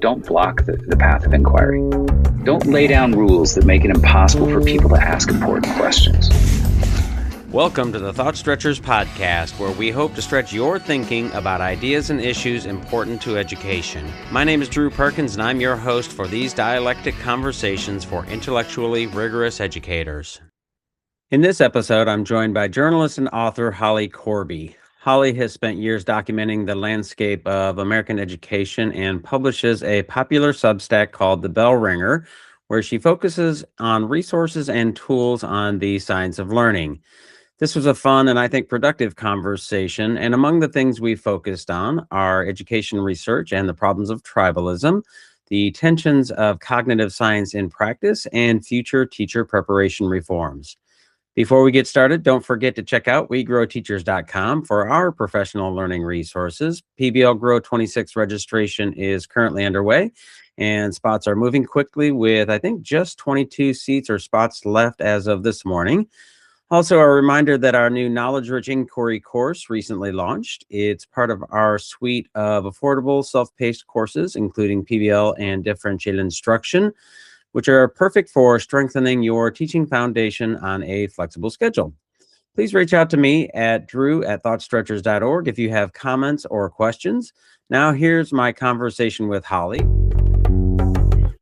Don't block the path of inquiry. Don't lay down rules that make it impossible for people to ask important questions. Welcome to the Thought Stretchers podcast, where we hope to stretch your thinking about ideas and issues important to education. My name is Drew Perkins, and I'm your host for these dialectic conversations for intellectually rigorous educators. In this episode, I'm joined by journalist and author Holly Korbey. Holly has spent years documenting the landscape of American education and publishes a popular Substack called The Bell Ringer, where she focuses on resources and tools on the science of learning. This was a fun and I think productive conversation, and among the things we focused on are education research and the problems of tribalism, the tensions of cognitive science in practice, and future teacher preparation reforms. Before we get started, don't forget to check out wegrowteachers.com for our professional learning resources. PBL Grow 26 registration is currently underway, and spots are moving quickly with, I think, just 22 seats or spots left as of this morning. Also, a reminder that our new Knowledge-Rich Inquiry course recently launched. It's part of our suite of affordable self-paced courses, including PBL and differentiated instruction, which are perfect for strengthening your teaching foundation on a flexible schedule. Please reach out to me at drew@thoughtstretchers.org if you have comments or questions. Now, here's my conversation with Holly.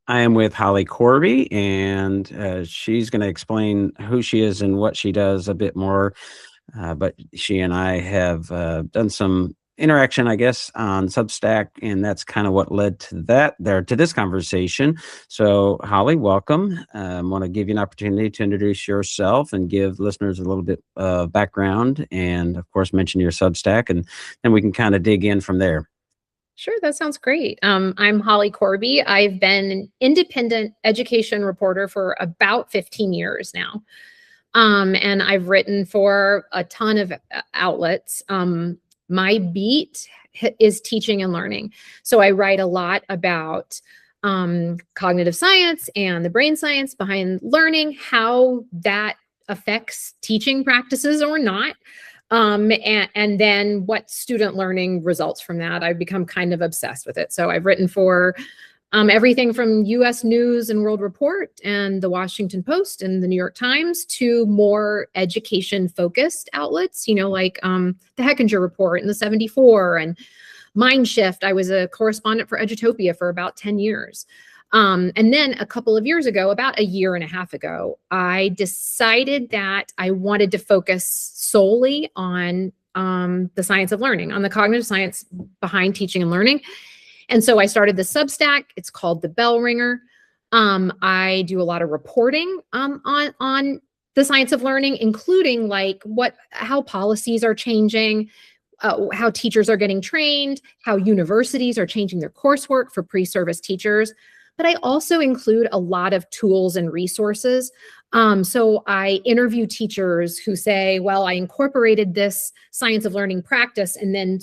I am with Holly Korbey, and she's going to explain who she is and what she does a bit more. But she and I have done some interaction, I guess, on Substack, and that's kind of what led to this conversation. So, Holly, welcome. I want to give you an opportunity to introduce yourself and give listeners a little bit of background, and of course, mention your Substack, and then we can kind of dig in from there. Sure, that sounds great. I'm Holly Korbey. I've been an independent education reporter for about 15 years now. And I've written for a ton of outlets. My beat is teaching and learning. So I write a lot about cognitive science and the brain science behind learning, how that affects teaching practices or not. And then what student learning results from that. I've become kind of obsessed with it. So I've written for everything from U.S. News and World Report and the Washington Post and the New York Times to more education-focused outlets, like the Hechinger Report and the 74 and Mindshift. I was a correspondent for Edutopia for about 10 years. And then a couple of years ago, about a year and a half ago, I decided that I wanted to focus solely on the science of learning, on the cognitive science behind teaching and learning. And so I started the Substack. It's called The Bell Ringer. I do a lot of reporting on the science of learning, including how policies are changing, how teachers are getting trained, how universities are changing their coursework for pre-service teachers. But I also include a lot of tools and resources. So I interview teachers who say, well, I incorporated this science of learning practice and then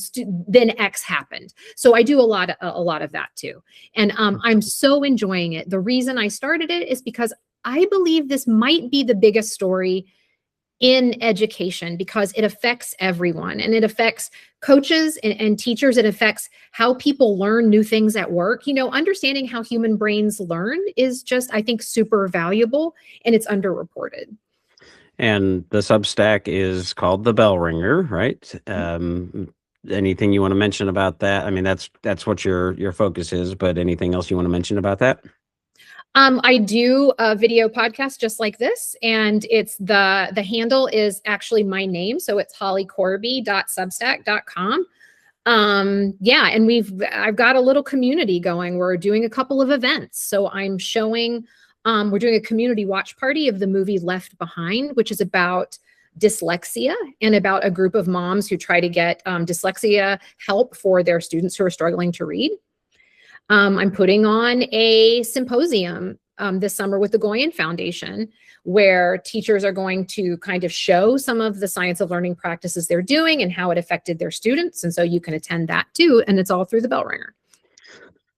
X happened. So I do a lot of that too. And I'm so enjoying it. The reason I started it is because I believe this might be the biggest story in education because it affects everyone, and it affects coaches and teachers. It affects how people learn new things at work. Understanding how human brains learn is just, I think, super valuable, and it's underreported. And the Substack is called The Bell Ringer, right? Anything you want to mention about that? I mean, that's what your focus is, but anything else you want to mention about that? I do a video podcast just like this, and it's the handle is actually my name. So it's hollykorbey.substack.com. And I've got a little community going. We're doing a couple of events. So I'm showing, we're doing a community watch party of the movie Left Behind, which is about dyslexia and about a group of moms who try to get dyslexia help for their students who are struggling to read. I'm putting on a symposium this summer with the Goyen Foundation, where teachers are going to kind of show some of the science of learning practices they're doing and how it affected their students. And so you can attend that too. And it's all through the Bell Ringer.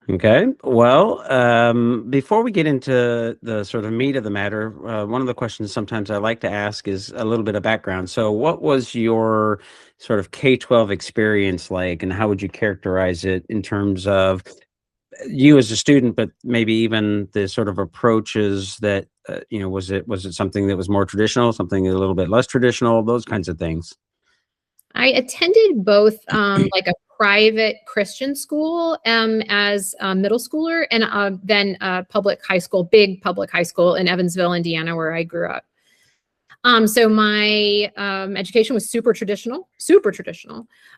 Okay. Well, before we get into the sort of meat of the matter, one of the questions sometimes I like to ask is a little bit of background. So what was your sort of K-12 experience like, and how would you characterize it in terms of you as a student, but maybe even the sort of approaches that, was it something that was more traditional, something a little bit less traditional, those kinds of things? I attended both like a private Christian school as a middle schooler, and then a big public high school in Evansville, Indiana, where I grew up. So my education was super traditional.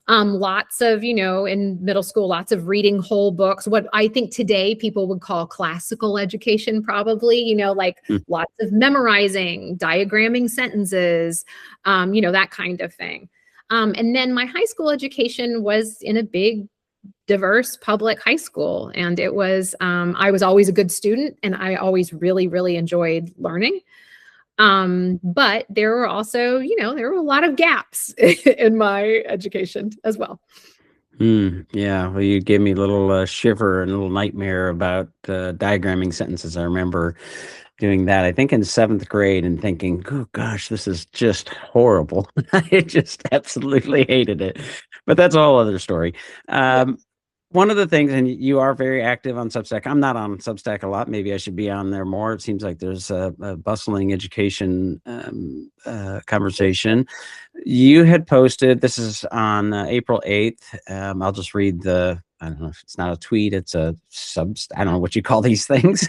Lots of, in middle school, lots of reading whole books, what I think today people would call classical education, probably, lots of memorizing, diagramming sentences, that kind of thing. And then my high school education was in a big, diverse public high school. And it was, I was always a good student, and I always really, really enjoyed learning. But there were also, there were a lot of gaps in my education as well. Yeah, well, you gave me a little shiver and a little nightmare about diagramming sentences. I remember doing that, I think in 7th grade, and thinking, oh gosh, this is just horrible. I just absolutely hated it. But that's a whole other story. One of the things, and you are very active on Substack. I'm not on Substack a lot. Maybe I should be on there more. It seems like there's a bustling education conversation. You had posted, this is on April 8th. I'll just read I don't know if it's not a tweet, it's a I don't know what you call these things.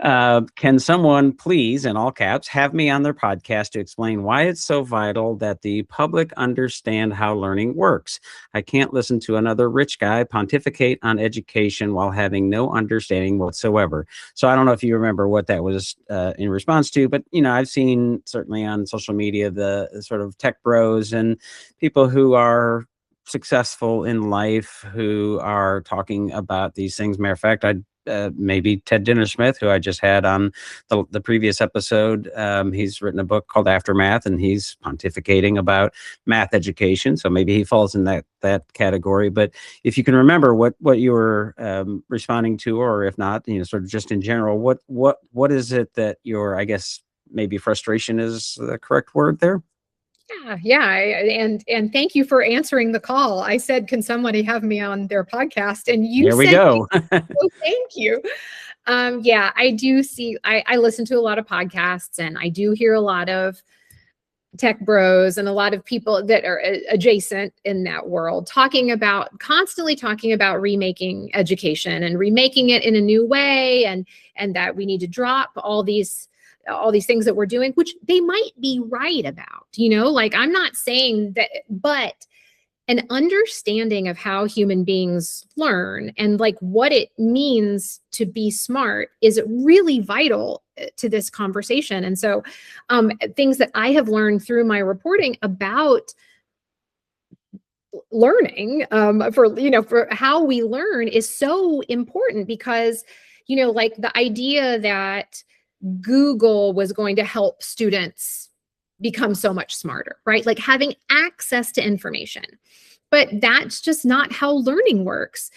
Can someone please, in all caps, have me on their podcast to explain why it's so vital that the public understand how learning works? I can't listen to another rich guy pontificate on education while having no understanding whatsoever. So I don't know if you remember what that was in response to, but I've seen certainly on social media the sort of tech bros and people who are successful in life who are talking about these things. Matter of fact, maybe Ted Dintersmith, who I just had on the previous episode, he's written a book called Aftermath, and he's pontificating about math education. So maybe he falls in that category. But if you can remember what you were responding to, or if not, sort of just in general, what is it that your, I guess maybe frustration is the correct word there? Yeah. And thank you for answering the call. I said, can somebody have me on their podcast? And you There we go. So thank you. Yeah, I do see, I listen to a lot of podcasts, and I do hear a lot of tech bros and a lot of people that are adjacent in that world constantly talking about remaking education and remaking it in a new way, and that we need to drop all these things that we're doing, which they might be right about, like I'm not saying that, but an understanding of how human beings learn and like what it means to be smart is really vital to this conversation. And so things that I have learned through my reporting about learning for how we learn is so important, because, like the idea that Google was going to help students become so much smarter, right? Like having access to information. But that's just not how learning works.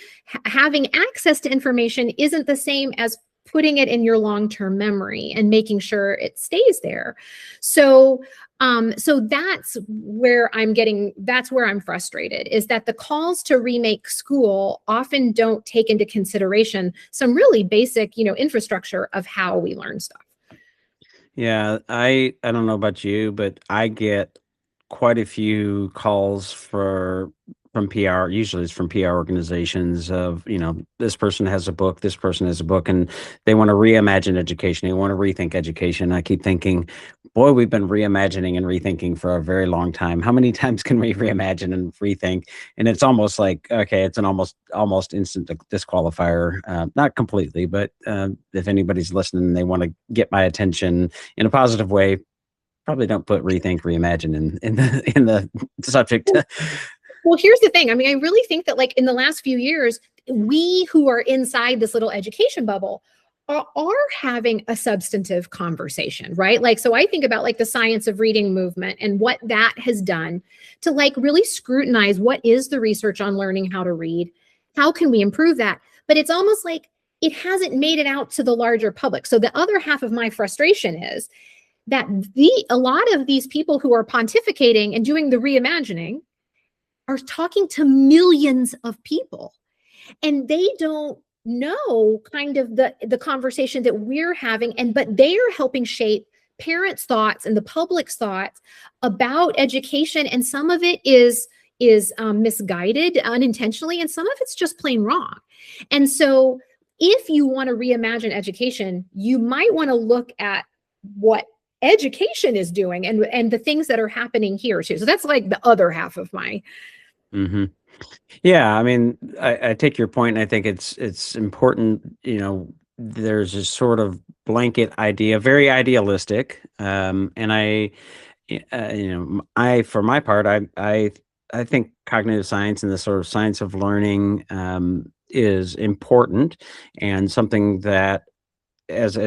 Having access to information isn't the same as putting it in your long-term memory and making sure it stays there. So that's where I'm frustrated, is that the calls to remake school often don't take into consideration some really basic, infrastructure of how we learn stuff. Yeah, I don't know about you, but I get quite a few calls from PR. Usually it's from PR organizations of, this person has a book, this person has a book, and they want to reimagine education. They want to rethink education. I keep thinking, boy, we've been reimagining and rethinking for a very long time. How many times can we reimagine and rethink? And it's almost like, okay, it's an almost instant disqualifier. Not completely, but if anybody's listening and they want to get my attention in a positive way, probably don't put rethink, reimagine in the subject. Well, here's the thing. I mean, I really think that like in the last few years, we who are inside this little education bubble are having a substantive conversation, right? Like, so I think about like the science of reading movement and what that has done to like really scrutinize what is the research on learning how to read, how can we improve that? But it's almost like it hasn't made it out to the larger public. So the other half of my frustration is that a lot of these people who are pontificating and doing the reimagining are talking to millions of people, and they don't know kind of the conversation that we're having, but they are helping shape parents' thoughts and the public's thoughts about education. And some of it is misguided unintentionally, and some of it's just plain wrong. And so if you want to reimagine education, you might want to look at what education is doing and the things that are happening here too. So that's like the other half of my. Mm-hmm. Yeah, I mean, I take your point, and I think it's important. There's this sort of blanket idea, very idealistic, and for my part, I think cognitive science and the sort of science of learning is important, and something that as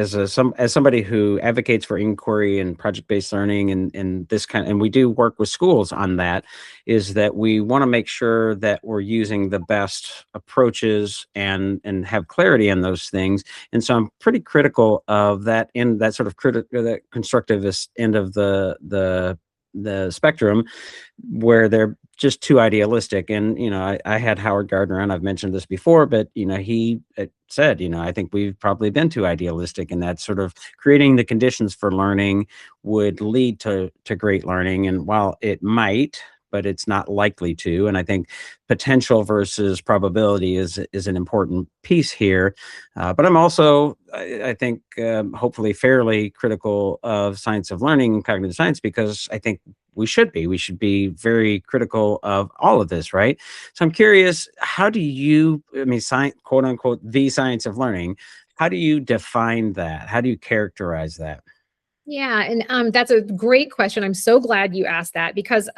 somebody who advocates for inquiry and project-based learning and this kind, and we do work with schools on that, is that we want to make sure that we're using the best approaches and have clarity in those things. And so I'm pretty critical of that, in that sort of that constructivist end of the spectrum, where they're just too idealistic. And I had Howard Gardner on. I've mentioned this before, but he said, I think we've probably been too idealistic, and that sort of creating the conditions for learning would lead to great learning. And while it might, but it's not likely to. And I think potential versus probability is an important piece here. But I'm also, I think, hopefully fairly critical of science of learning and cognitive science, because I think we should be very critical of all of this, right? So I'm curious, how do you, science, quote unquote, the science of learning, how do you define that? How do you characterize that? Yeah, and that's a great question. I'm so glad you asked that, because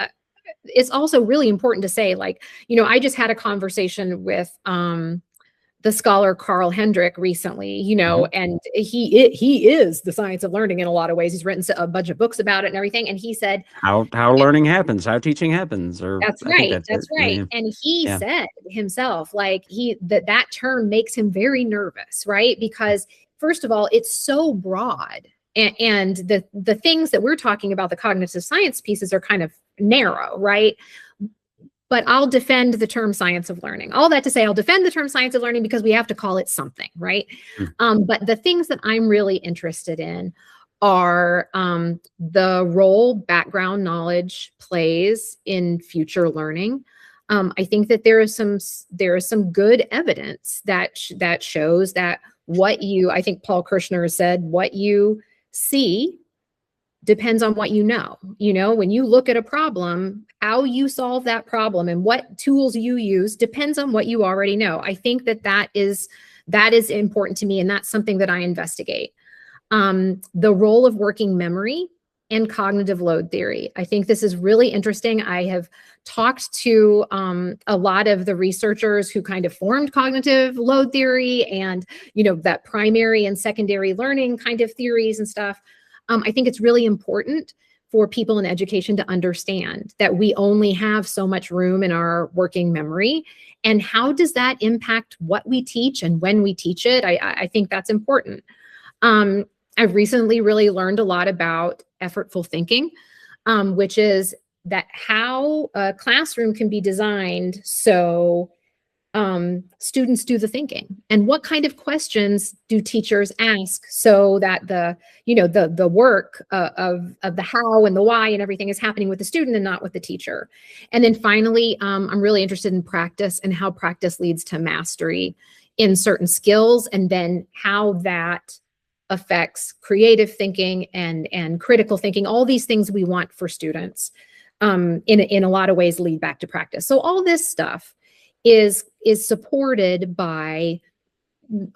it's also really important to say, I just had a conversation with the scholar Carl Hendrick recently, and he is the science of learning in a lot of ways. He's written a bunch of books about it and everything. And he said, how learning happens, how teaching happens, or that's right. That's right. Yeah. And he said himself, that term makes him very nervous, right? Because first of all, it's so broad. And the things that we're talking about, the cognitive science pieces, are kind of narrow, right? But I'll defend the term science of learning. All that to say, I'll defend the term science of learning because we have to call it something, right? But the things that I'm really interested in are the role background knowledge plays in future learning. I think that there is some good evidence that shows that I think Paul Kirshner said, what you see depends on what you know. When you look at a problem, how you solve that problem and what tools you use depends on what you already know. I think that is important to me, and that's something that I investigate. The role of working memory and cognitive load theory. I think this is really interesting. I have talked to a lot of the researchers who kind of formed cognitive load theory and, that primary and secondary learning kind of theories and stuff. I think it's really important for people in education to understand that we only have so much room in our working memory, and how does that impact what we teach and when we teach it. I think that's important. I've recently really learned a lot about effortful thinking, which is that how a classroom can be designed so students do the thinking, and what kind of questions do teachers ask so that the work of the how and the why and everything is happening with the student and not with the teacher. And then finally, I'm really interested in practice and how practice leads to mastery in certain skills, and then how that affects creative thinking and critical thinking. All these things we want for students in a lot of ways lead back to practice. So all this stuff is supported by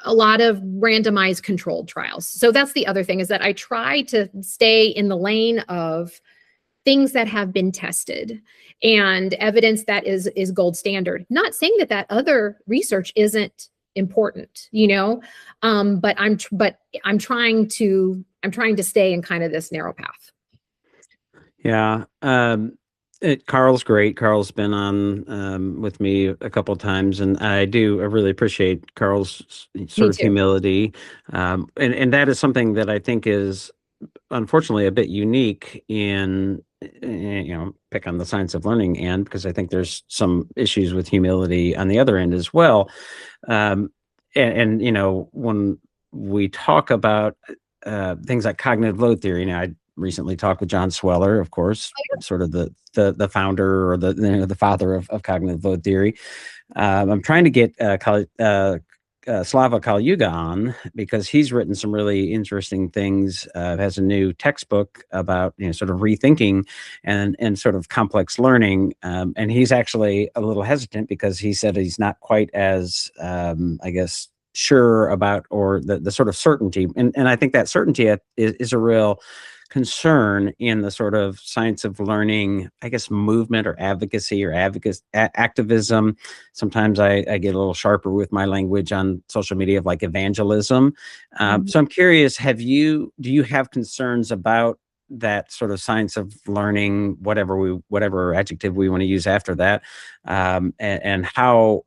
a lot of randomized controlled trials. So that's the other thing, is that I try to stay in the lane of things that have been tested and evidence that is gold standard. Not saying that other research isn't important, but I'm trying to stay in kind of this narrow path. Yeah. Carl's great. Carl's been on with me a couple of times, and I really appreciate Carl's sort of humility. And that is something that I think is unfortunately a bit unique in, pick on the science of learning end, because I think there's some issues with humility on the other end as well. and when we talk about things like cognitive load theory, I recently talked with John Sweller, of course, sort of the founder or the father of cognitive load theory. I'm trying to get Slava Kalyuga on because he's written some really interesting things. Has a new textbook about sort of rethinking and sort of complex learning. And he's actually a little hesitant because he said he's not quite as I guess sure about or the sort of certainty. And I think that certainty is a real concern in the sort of science of learning, I guess, movement or advocacy or activism. Sometimes I get a little sharper with my language on social media of like evangelism. So I'm curious, do you have concerns about that sort of science of learning, whatever adjective we want to use after that, and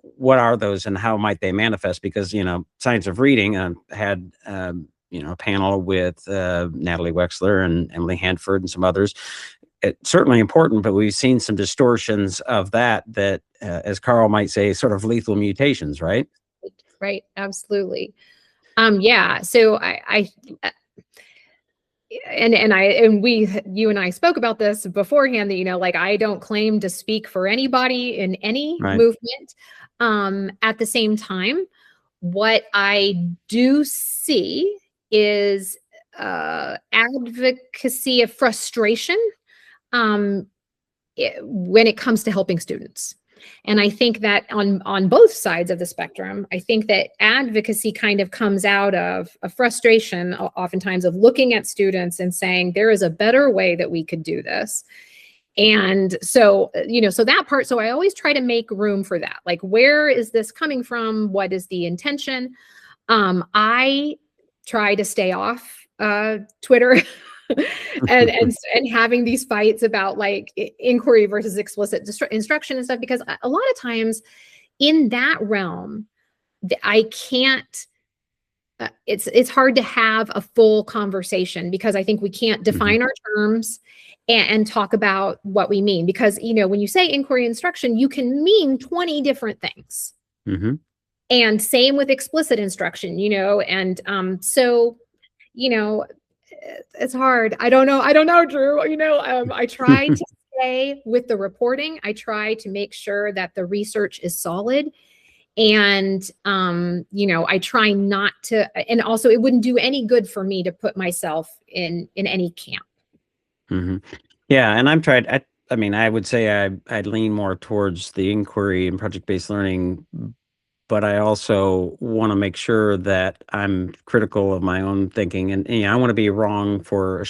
what are those and how might they manifest? Because science of reading had a panel with Natalie Wexler and Emily Hanford and some others. It's certainly important, but we've seen some distortions of that, as Carl might say, sort of lethal mutations, right? Right. Absolutely. Yeah. So you and I spoke about this beforehand that, I don't claim to speak for anybody in any movement. At the same time, what I do see is advocacy of frustration when it comes to helping students. And I think that on both sides of the spectrum, I think that advocacy kind of comes out of a frustration, oftentimes, of looking at students and saying, there is a better way that we could do this. And so, so that part, so I always try to make room for that. Like, where is this coming from? What is the intention? I try to stay off Twitter and having these fights about like inquiry versus explicit instruction and stuff, because a lot of times in that realm, I can't, it's hard to have a full conversation because I think we can't define our terms and talk about what we mean. Because, when you say inquiry instruction, you can mean 20 different things. And same with explicit instruction, and so, it's hard. I don't know, Drew. I try to stay with the reporting. I try to make sure that the research is solid. And, I try not to, and also it wouldn't do any good for me to put myself in any camp. Yeah. And I've tried, I would say I'd lean more towards the inquiry and project-based learning, but I also want to make sure that I'm critical of my own thinking, and I want to be wrong for as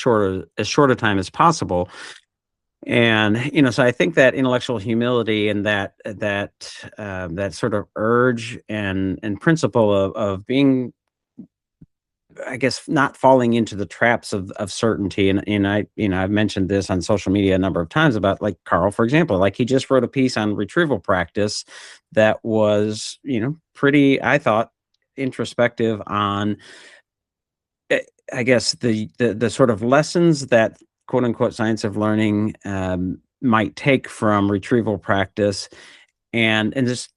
short a time as possible. And so I think that intellectual humility and that sort of urge and principle of being, I guess, not falling into the traps of certainty. And I've mentioned this on social media a number of times about, like, Carl, for example, like he just wrote a piece on retrieval practice that was, pretty, I thought, introspective on, I guess, the sort of lessons that quote unquote science of learning might take from retrieval practice. And just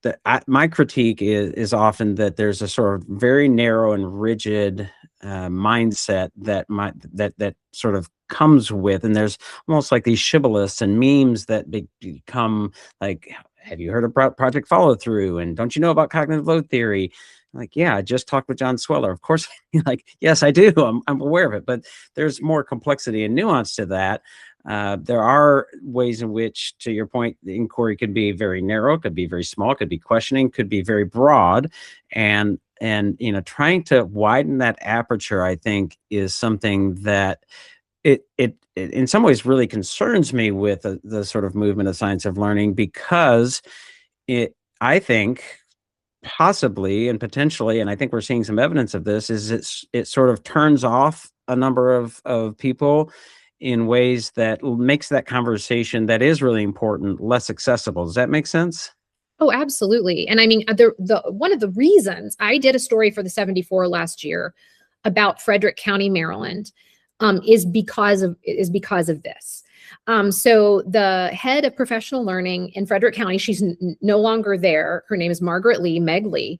my critique is often that there's a sort of very narrow and rigid mindset that sort of comes with, and there's almost like these shibboleths and memes that become like, have you heard of Project Follow Through? And don't you know about cognitive load theory? Like, yeah, I just talked with John Sweller. Of course, like, yes, I do. I'm aware of it, but there's more complexity and nuance to that. There are ways in which, to your point, the inquiry could be very narrow, could be very small, could be questioning, could be very broad, and trying to widen that aperture, I think, is something that it in some ways really concerns me with the sort of movement of science of learning, because I think, possibly and potentially, and I think we're seeing some evidence of this, is it sort of turns off a number of people in ways that makes that conversation that is really important less accessible. Does that make sense? Oh, absolutely. And I mean, one of the reasons I did a story for the 74 last year about Frederick County, Maryland, is because of this. So the head of professional learning in Frederick County, she's no longer there. Her name is Margaret Lee, Meg Lee.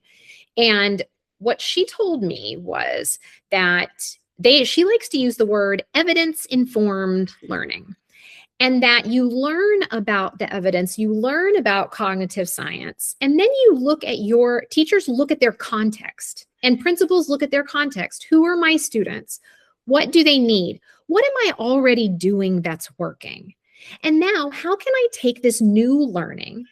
And what she told me was that she likes to use the word evidence-informed learning. And that you learn about the evidence, you learn about cognitive science, and then you look at teachers look at their context, and principals look at their context. Who are my students? What do they need? What am I already doing that's working? And now, how can I take this new learning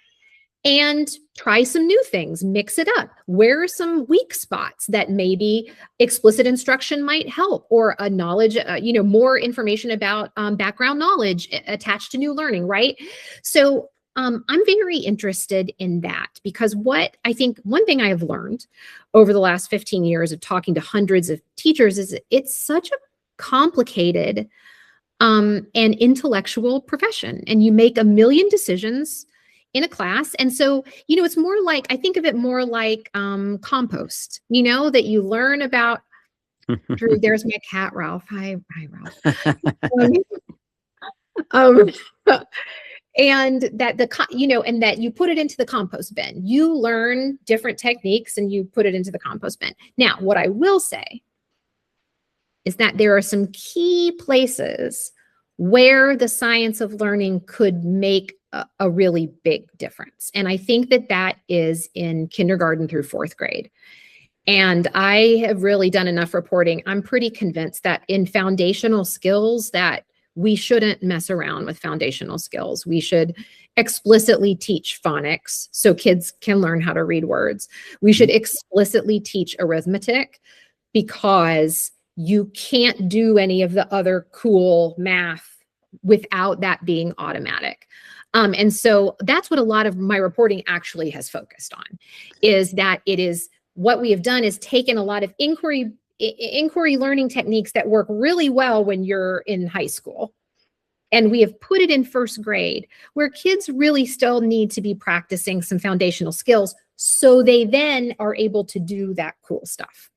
and try some new things, mix it up? Where are some weak spots that maybe explicit instruction might help, or a knowledge, more information about background knowledge attached to new learning, right? So I'm very interested in that, because what I think one thing I have learned over the last 15 years of talking to hundreds of teachers is it's such a complicated and intellectual profession, and you make a million decisions in a class. And so, it's more like, I think of it more like compost, that you learn about. Drew, there's my cat, Ralph. Hi, Ralph. um, and that and that you put it into the compost bin. You learn different techniques and you put it into the compost bin. Now, what I will say is that there are some key places where the science of learning could make a really big difference. And I think that is in kindergarten through fourth grade. And I have really done enough reporting. I'm pretty convinced that in foundational skills, that we shouldn't mess around with foundational skills. We should explicitly teach phonics so kids can learn how to read words. We should explicitly teach arithmetic, because you can't do any of the other cool math without that being automatic. And so that's what a lot of my reporting actually has focused on, is that it is what we have done is taken a lot of inquiry learning techniques that work really well when you're in high school, and we have put it in first grade, where kids really still need to be practicing some foundational skills so they then are able to do that cool stuff.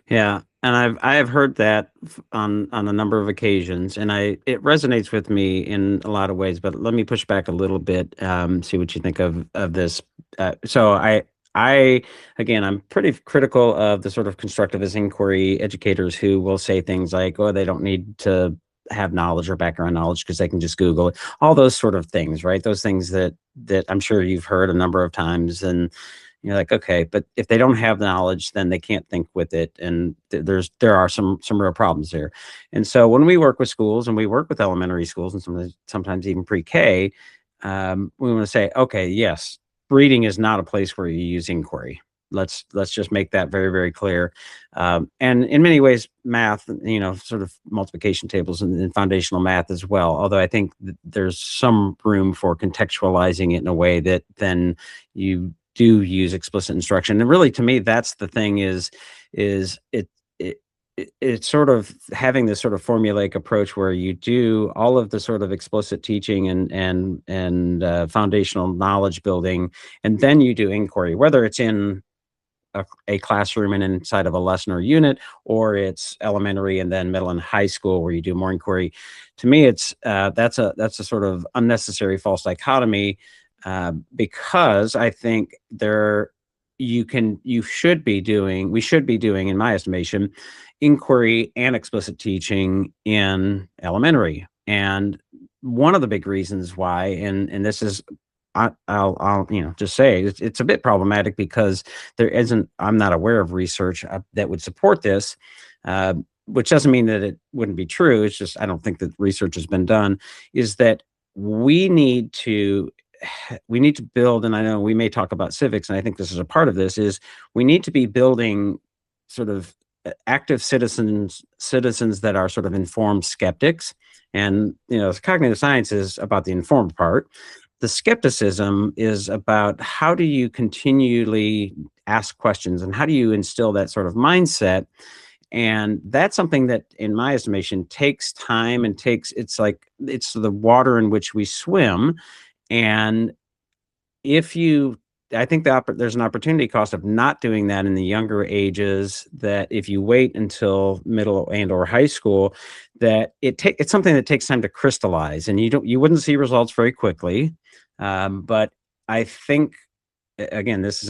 Yeah, and I have heard that on a number of occasions, and it resonates with me in a lot of ways. But let me push back a little bit, see what you think of this. So again, I'm pretty critical of the sort of constructivist inquiry educators who will say things like, "Oh, they don't need to have knowledge or background knowledge because they can just Google it." All those sort of things, right? Those things that I'm sure you've heard a number of times, and you're like, okay, but if they don't have knowledge, then they can't think with it, and there are some real problems there. And so when we work with schools, and we work with elementary schools, and sometimes even pre-K, we want to say, okay, yes, reading is not a place where you use inquiry. Let's just make that very, very clear. And in many ways, math, sort of multiplication tables and foundational math as well. Although I think there's some room for contextualizing it in a way that then you do use explicit instruction. And really, to me, that's the thing is it's sort of having this sort of formulaic approach where you do all of the sort of explicit teaching and foundational knowledge building, and then you do inquiry, whether it's in a classroom and inside of a lesson or unit, or it's elementary and then middle and high school where you do more inquiry. To me, it's that's a sort of unnecessary false dichotomy, because I think we should be doing, in my estimation, inquiry and explicit teaching in elementary. And one of the big reasons why, and this is, I'll just say it's a bit problematic, because I'm not aware of research that would support this, which doesn't mean that it wouldn't be true. It's just, I don't think that research has been done, is that we need to build, and I know we may talk about civics, and I think this is a part of this, is we need to be building sort of active citizens that are sort of informed skeptics. And, cognitive science is about the informed part. The skepticism is about how do you continually ask questions, and how do you instill that sort of mindset. And that's something that, in my estimation, takes time, and it's the water in which we swim. And I think there's an opportunity cost of not doing that in the younger ages, that if you wait until middle and or high school, that it's something that takes time to crystallize, and you wouldn't see results very quickly. But I think, again, this is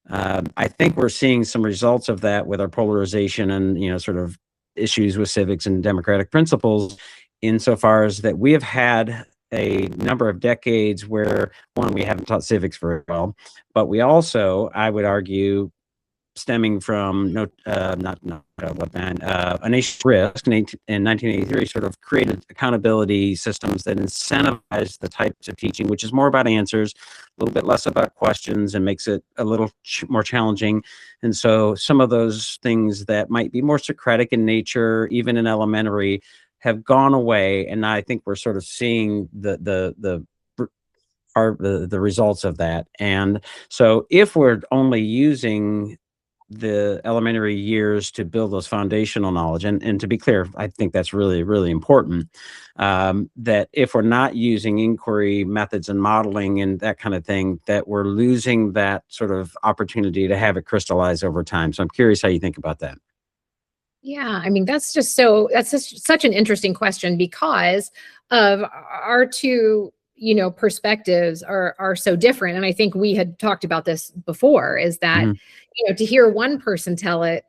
I think we're seeing some results of that with our polarization and, sort of issues with civics and democratic principles, insofar as that we have had a number of decades where, one, we haven't taught civics very well, but we also, I would argue, stemming from A Nation's Risk in 1983, sort of created accountability systems that incentivize the types of teaching, which is more about answers, a little bit less about questions, and makes it a little more challenging. And so some of those things that might be more Socratic in nature, even in elementary, have gone away. And I think we're sort of seeing the results of that. And so if we're only using the elementary years to build those foundational knowledge, and to be clear, I think that's really, really important, that if we're not using inquiry methods and modeling and that kind of thing, that we're losing that sort of opportunity to have it crystallize over time. So I'm curious how you think about that. Yeah, I mean, that's just such an interesting question, because of our two, perspectives are so different. And I think we had talked about this before, is that, to hear one person tell it,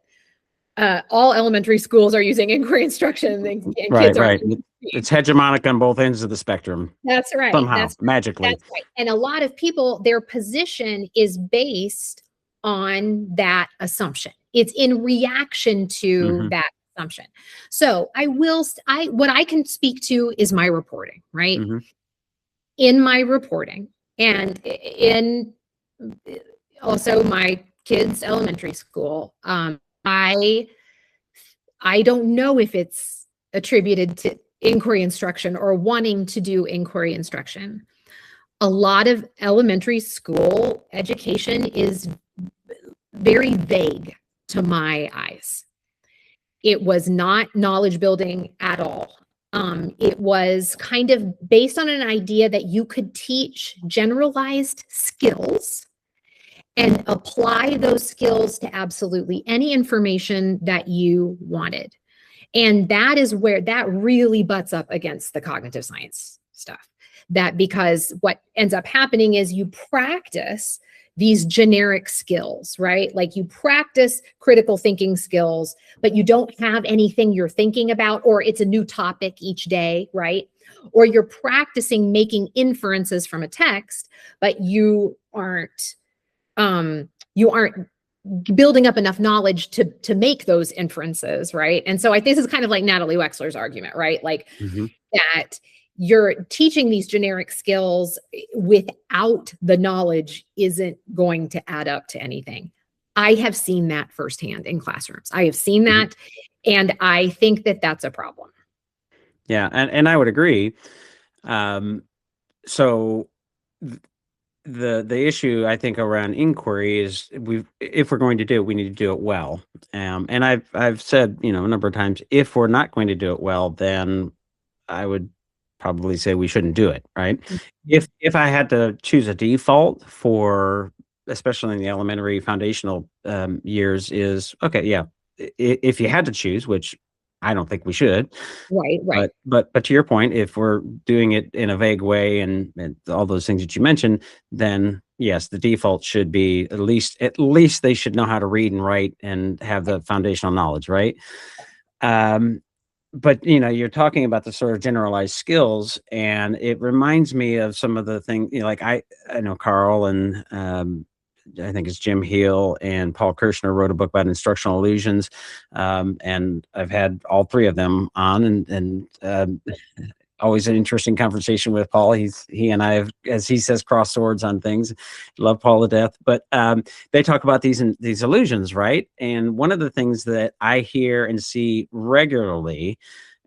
all elementary schools are using inquiry instruction and kids aren't. It's hegemonic on both ends of the spectrum. That's right. Somehow, magically. That's right. And a lot of people, their position is based on that assumption. It's in reaction to that assumption. So what I can speak to is my reporting, right? In my reporting, and in also my kids' elementary school, I don't know if it's attributed to inquiry instruction or wanting to do inquiry instruction. A lot of elementary school education is very vague to my eyes. It was not knowledge building at all. It was kind of based on an idea that you could teach generalized skills and apply those skills to absolutely any information that you wanted. And that is where that really butts up against the cognitive science stuff. That because what ends up happening is you practice these generic skills, right? Like you practice critical thinking skills, but you don't have anything you're thinking about, or it's a new topic each day, right? Or you're practicing making inferences from a text, but you aren't building up enough knowledge to make those inferences, right? And so I think this is kind of like Natalie Wexler's argument, right? Like that you're teaching these generic skills without the knowledge isn't going to add up to anything. I have seen that firsthand in classrooms. I have seen that, and I think that that's a problem. Yeah, and I would agree. So the issue, I think, around inquiry is if we're going to do it, we need to do it well. And I've said, a number of times, if we're not going to do it well, then I would probably say we shouldn't do it, right? If I had to choose a default for, especially in the elementary foundational years, is okay, yeah. If you had to choose, which I don't think we should, right. But to your point, if we're doing it in a vague way and all those things that you mentioned, then yes, the default should be at least they should know how to read and write and have the foundational knowledge, right? But you're talking about the sort of generalized skills, and it reminds me of some of the things, like I know Carl and I think it's Jim Heal and Paul Kirshner wrote a book about instructional illusions, and I've had all three of them on, and always an interesting conversation with Paul. He and I have, as he says, crossed swords on things. Love Paul to death, but they talk about these illusions, right? And one of the things that I hear and see regularly,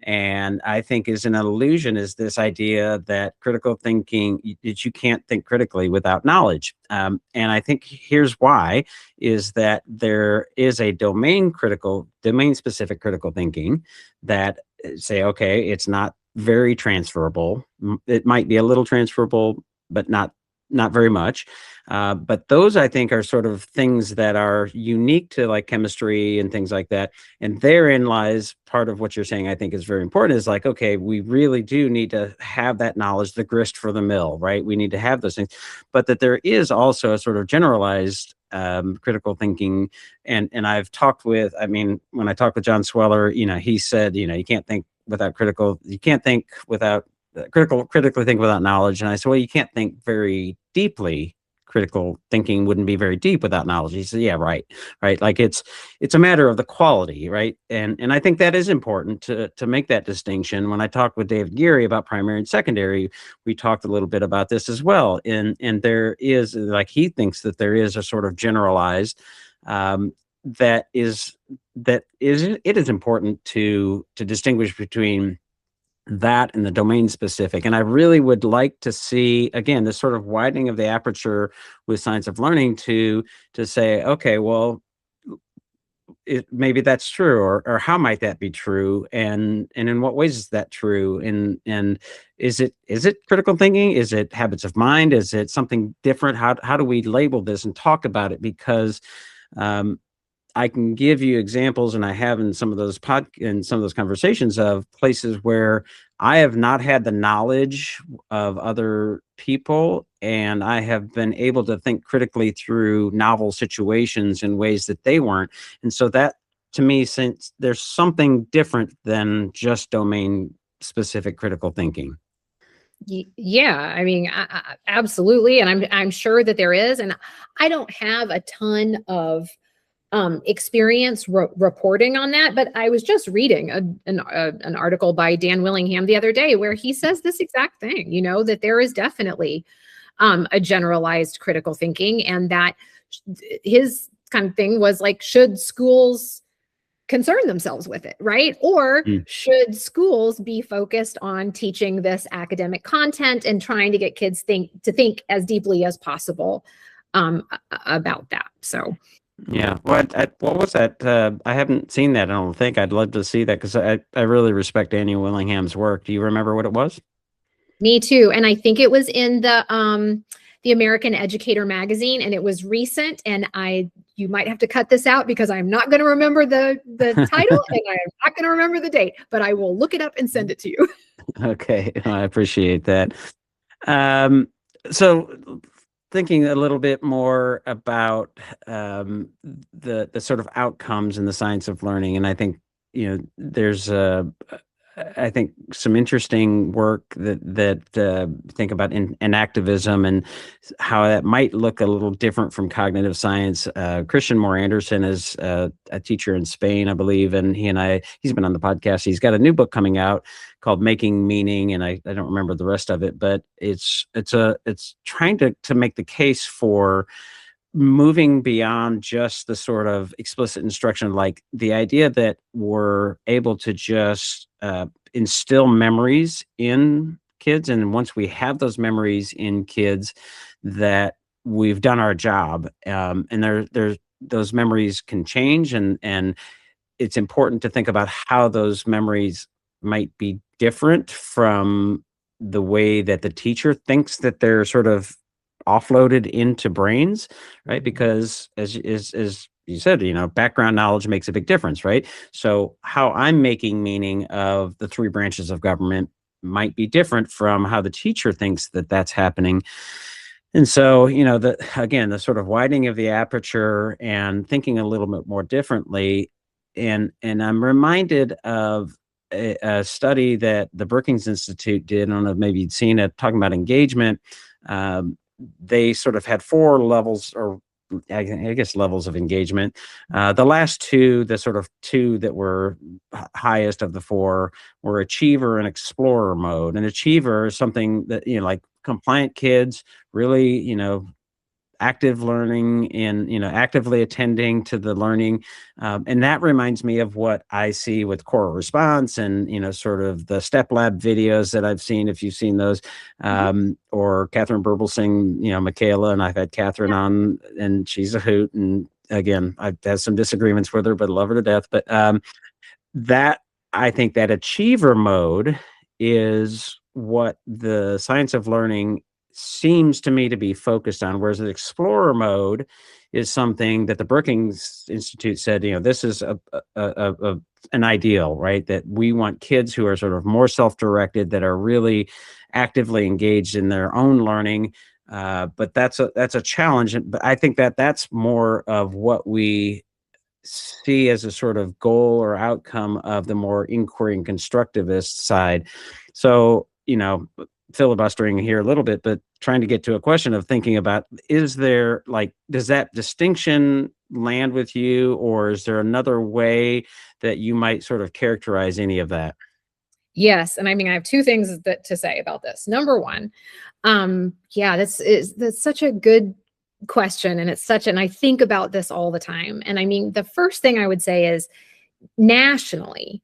and I think is an illusion, is this idea that critical thinking, that you can't think critically without knowledge. And I think here's why, is that there is a domain-specific critical thinking that say, okay, it's not very transferable. It might be a little transferable, but not very much. But those, I think, are sort of things that are unique to like chemistry and things like that. And therein lies part of what you're saying, I think is very important, is like, okay, we really do need to have that knowledge, the grist for the mill, right? We need to have those things, but that there is also a sort of generalized critical thinking. And I've talked with, I mean, when I talked with John Sweller, he said, you can't think without critically think without knowledge. And I said, well, you can't think very deeply. Critical thinking wouldn't be very deep without knowledge. He said, yeah, right. Like it's a matter of the quality, right? And I think that is important to make that distinction. When I talked with David Geary about primary and secondary, we talked a little bit about this as well. And there is, like, he thinks that there is a sort of generalized it is important to distinguish between that and the domain specific. And I really would like to see, again, this sort of widening of the aperture with science of learning to say, okay, well, maybe that's true, or how might that be true, and in what ways is that true, and is it critical thinking, is it habits of mind, is it something different? How do we label this and talk about it? Because I can give you examples, and I have in some of those conversations, of places where I have not had the knowledge of other people, and I have been able to think critically through novel situations in ways that they weren't. And so that, to me, since there's something different than just domain specific critical thinking. Yeah, I mean, absolutely. And I'm sure that there is, and I don't have a ton of experience reporting on that, but I was just reading an article by Dan Willingham the other day where he says this exact thing, that there is definitely a generalized critical thinking, and that his kind of thing was like, should schools concern themselves with it, right? Or should schools be focused on teaching this academic content and trying to get kids to think as deeply as possible about that? So. Yeah. What was that? I haven't seen that. I don't think. I'd love to see that, because I really respect Daniel Willingham's work. Do you remember what it was? Me too. And I think it was in the American Educator magazine, and it was recent. And you might have to cut this out because I'm not going to remember the title and I'm not going to remember the date, but I will look it up and send it to you. Okay. I appreciate that. So thinking a little bit more about the sort of outcomes in the science of learning, and I think there's I think some interesting work that think about in activism and how that might look a little different from cognitive science. Christian Moore Anderson is a teacher in Spain, I believe, and he's been on the podcast. He's got a new book coming out called Making Meaning, and I don't remember the rest of it, but it's trying to make the case for moving beyond just the sort of explicit instruction, like the idea that we're able to just instill memories in kids. And once we have those memories in kids, that we've done our job. And those memories can change. And it's important to think about how those memories might be different from the way that the teacher thinks that they're sort of offloaded into brains, right? Because as you said, background knowledge makes a big difference, right? So how I'm making meaning of the three branches of government might be different from how the teacher thinks that that's happening. And so, the sort of widening of the aperture and thinking a little bit more differently. And I'm reminded of a study that the Perkins Institute did. I don't know if maybe you'd seen it, talking about engagement. They sort of had four levels, or I guess levels of engagement. The last two, the sort of two that were highest of the four, were achiever and explorer mode. And achiever is something that, like compliant kids, really, active learning and, actively attending to the learning. And that reminds me of what I see with Core Response and, sort of the Step Lab videos that I've seen, if you've seen those, or Catherine Burbelsing, Michaela, and I've had Catherine on, and she's a hoot. And again, I've had some disagreements with her, but love her to death. But I think that achiever mode is what the science of learning seems to me to be focused on, whereas the explorer mode is something that the Brookings Institute said, this is an ideal, right? That we want kids who are sort of more self-directed, that are really actively engaged in their own learning, But that's a challenge. But I think that's more of what we see as a sort of goal or outcome of the more inquiry and constructivist side. So, filibustering here a little bit, but trying to get to a question of thinking about, does that distinction land with you, or is there another way that you might sort of characterize any of that? Yes. And I mean, I have two things to say about this. Number one, that's such a good question. And I think about this all the time. And I mean, the first thing I would say is nationally,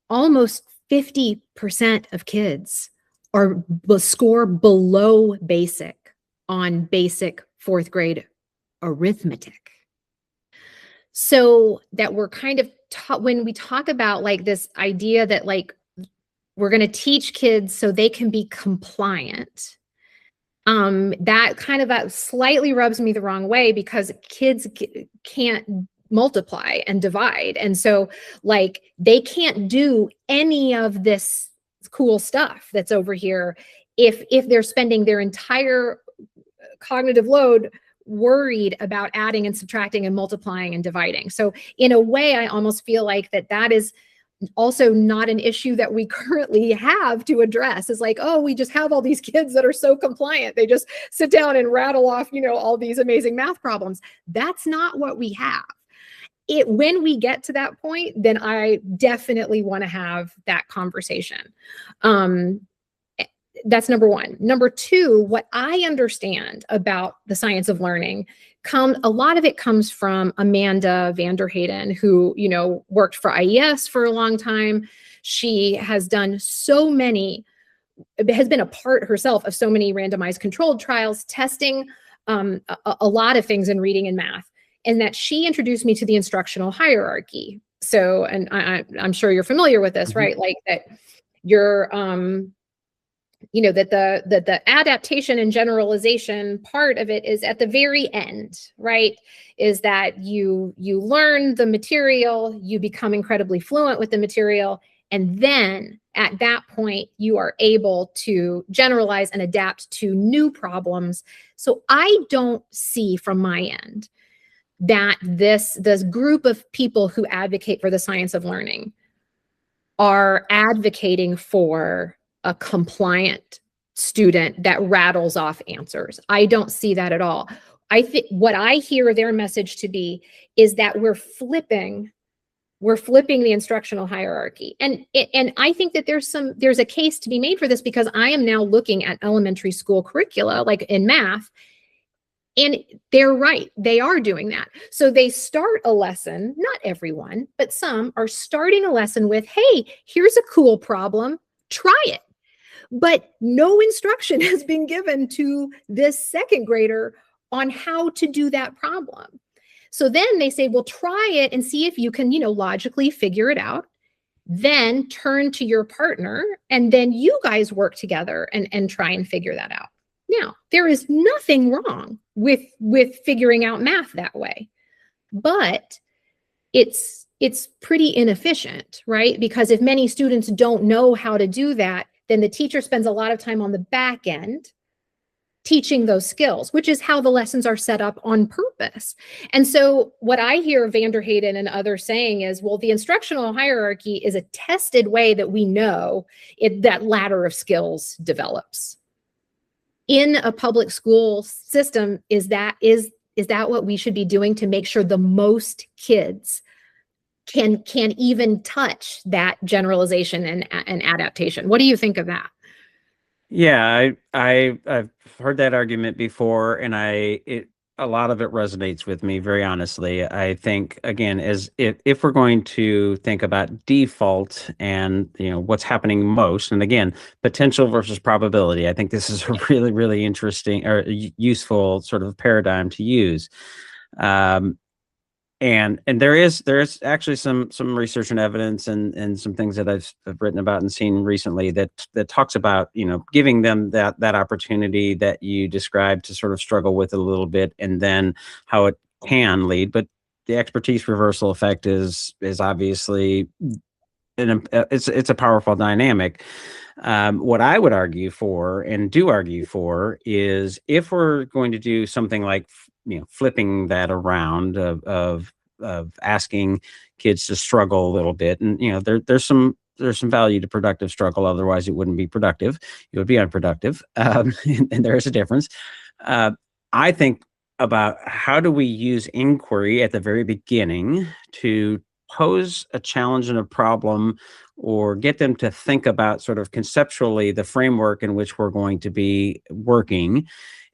almost 50% of kids score below basic on basic fourth grade arithmetic. So that we're kind of taught, when we talk about like this idea that like we're going to teach kids so they can be compliant, that kind of slightly rubs me the wrong way, because kids can't multiply and divide. And so like they can't do any of this cool stuff that's over here if they're spending their entire cognitive load worried about adding and subtracting and multiplying and dividing. So in a way, I almost feel like that is also not an issue that we currently have to address. Is like, oh, we just have all these kids that are so compliant. They just sit down and rattle off, all these amazing math problems. That's not what we have. When we get to that point, then I definitely want to have that conversation. That's number one. Number two, what I understand about the science of learning, a lot of it comes from Amanda Vanderheyden, who, worked for IES for a long time. She has been a part herself of so many randomized controlled trials, testing a lot of things in reading and math, and that she introduced me to the instructional hierarchy. So, and I'm sure you're familiar with this, right? Like that you're, that the adaptation and generalization part of it is at the very end, right? Is that you learn the material, you become incredibly fluent with the material, and then at that point, you are able to generalize and adapt to new problems. So I don't see from my end that this group of people who advocate for the science of learning are advocating for a compliant student that rattles off answers. I don't see that at all. I think what I hear their message to be is that we're flipping the instructional hierarchy. And I think that there's a case to be made for this, because I am now looking at elementary school curricula, like in math, and they're right. They are doing that. So they start a lesson, not everyone, but some are starting a lesson with, hey, here's a cool problem, try it. But no instruction has been given to this second grader on how to do that problem. So then they say, well, try it and see if you can, logically figure it out. Then turn to your partner, and then you guys work together and try and figure that out. Now, there is nothing wrong with figuring out math that way, but it's pretty inefficient, right? Because if many students don't know how to do that, then the teacher spends a lot of time on the back end teaching those skills, which is how the lessons are set up on purpose. And so what I hear Vanderheyden and others saying is, well, the instructional hierarchy is a tested way that we know that ladder of skills develops. In a public school system, is that what we should be doing to make sure the most kids can even touch that generalization and adaptation? What do you think of that? Yeah, I've heard that argument before, and a lot of it resonates with me, very honestly. I think, again, if we're going to think about default and what's happening most, and again, potential versus probability, I think this is a really, really interesting or useful sort of paradigm to use. And there is actually some research and evidence and some things that I've written about and seen recently that talks about giving them that opportunity that you described to sort of struggle with it a little bit, and then how it can lead. But the expertise reversal effect is obviously it's a powerful dynamic. What I would argue for, and do argue for, is if we're going to do something like flipping that around of asking kids to struggle a little bit, and there's some value to productive struggle. Otherwise, it wouldn't be productive; it would be unproductive. And there is a difference. I think about how do we use inquiry at the very beginning to pose a challenge and a problem, or get them to think about sort of conceptually the framework in which we're going to be working,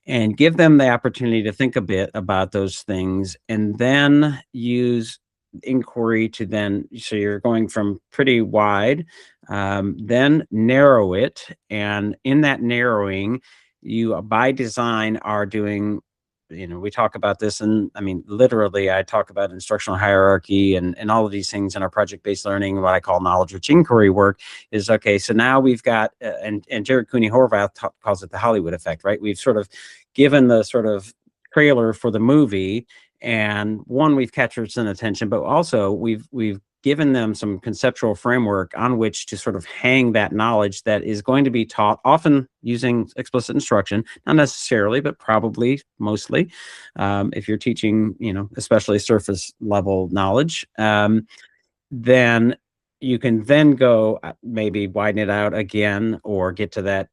and give them the opportunity to think a bit about those things, and then use inquiry to so you're going from pretty wide, then narrow it. And in that narrowing, you by design are doing, we talk about this, and I mean, literally, I talk about instructional hierarchy and all of these things in our project-based learning. What I call knowledge-rich inquiry work is, okay, so now we've got, and Jared Cooney Horvath calls it the Hollywood effect, right? We've sort of given the sort of trailer for the movie, and we've captured some attention, but also we've given them some conceptual framework on which to sort of hang that knowledge that is going to be taught, often using explicit instruction, not necessarily, but probably mostly, if you're teaching, especially surface level knowledge, then you can then go maybe widen it out again, or get to that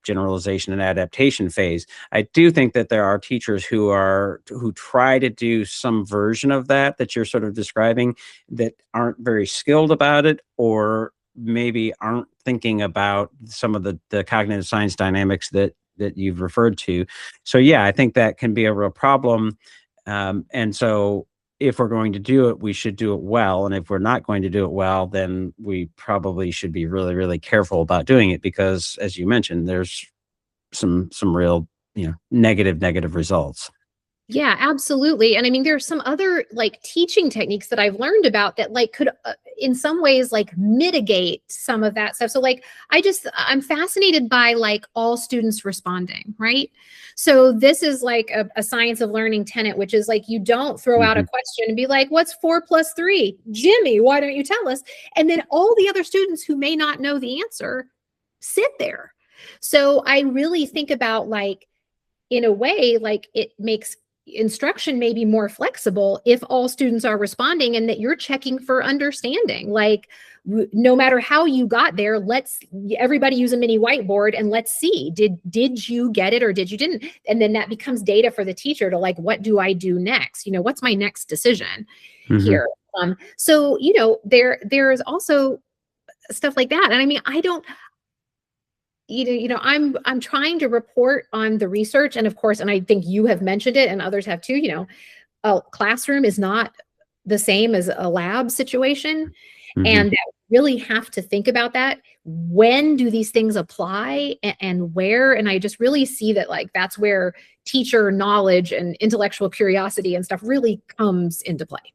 generalization and adaptation phase. I do think that there are teachers who try to do some version of that you're sort of describing, that aren't very skilled about it, or maybe aren't thinking about some of the cognitive science dynamics that you've referred to. So yeah, I think that can be a real problem. And so if we're going to do it, we should do it well. And if we're not going to do it well, then we probably should be really, really careful about doing it, because, as you mentioned, there's some real, negative results. Yeah, absolutely. And I mean, there's some other like teaching techniques that I've learned about that like could in some ways like mitigate some of that stuff. So like, I'm fascinated by like all students responding, right? So this is like a science of learning tenet, which is like, you don't throw out a question and be like, what's 4 + 3? Jimmy, why don't you tell us? And then all the other students who may not know the answer sit there. So I really think about like, in a way, like it makes instruction may be more flexible if all students are responding and that you're checking for understanding. Like, no matter how you got there, everybody use a mini whiteboard and let's see, did you get it or did you didn't? And then that becomes data for the teacher to like, what do I do next? What's my next decision here? So, there's also stuff like that. And I mean, I'm trying to report on the research, and of course, and I think you have mentioned it and others have too, a classroom is not the same as a lab situation. And that really have to think about that. When do these things apply and where? And I just really see that like, that's where teacher knowledge and intellectual curiosity and stuff really comes into play.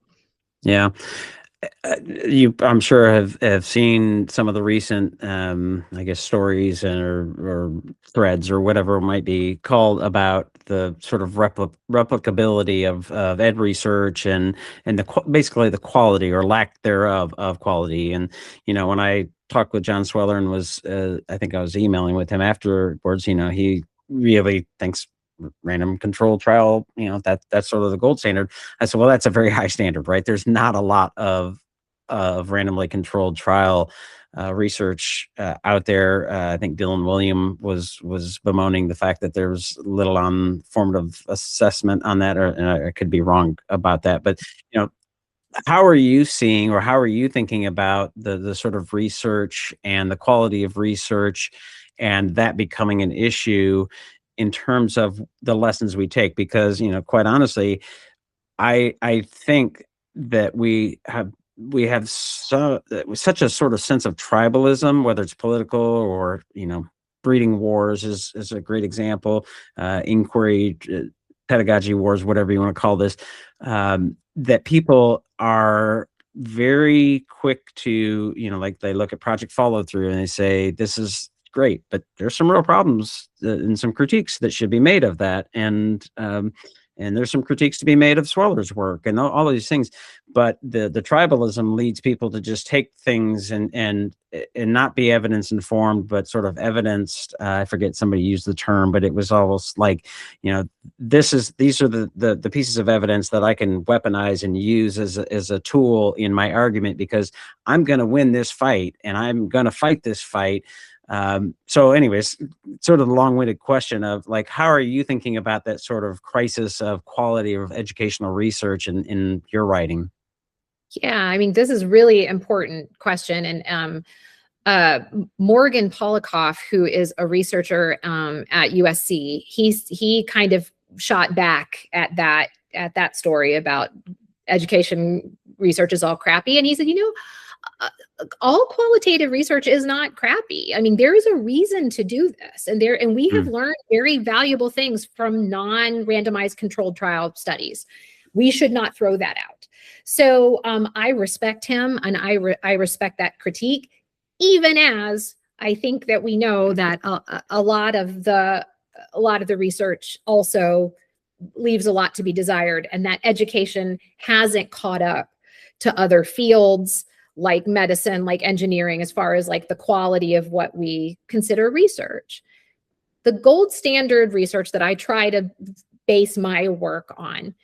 Yeah. You, I'm sure, have seen some of the recent, I guess, stories or threads or whatever it might be called about the sort of replicability of ed research and basically the quality or lack thereof of quality. And when I talked with John Sweller and was, I think I was emailing with him afterwards, he really thinks random control trial, that's sort of the gold standard. I said, well, that's a very high standard, right? There's not a lot of randomly controlled trial research out there. I think Dylan William was bemoaning the fact that there was little on formative assessment on that, and I could be wrong about that. But how are you seeing, or how are you thinking about the sort of research and the quality of research, and that becoming an issue in terms of the lessons we take? Because, quite honestly, I think that we have such a sort of sense of tribalism, whether it's political or, breeding wars is a great example, inquiry, pedagogy wars, whatever you want to call this, that people are very quick to, like they look at project follow through and they say, this is great, but there's some real problems and some critiques that should be made of that. And And there's some critiques to be made of Sweller's work and all these things. But the tribalism leads people to just take things and not be evidence informed, but sort of evidenced. I forget, somebody used the term, but it was almost like, these are the pieces of evidence that I can weaponize and use as a tool in my argument, because I'm going to win this fight and I'm going to fight this fight. So anyways, sort of the long-winded question of like, how are you thinking about that sort of crisis of quality of educational research in your writing? Yeah, I mean, this is really important question. And Morgan Polikoff, who is a researcher at USC, he kind of shot back at that story about education research is all crappy. And he said, all qualitative research is not crappy. I mean, there is a reason to do this. And we have learned very valuable things from non-randomized controlled trial studies. We should not throw that out. So I respect him, and I respect that critique, even as I think that we know that a lot of the research also leaves a lot to be desired, and that education hasn't caught up to other fields like medicine, like engineering, as far as like the quality of what we consider research. The gold standard research that I try to base my work on,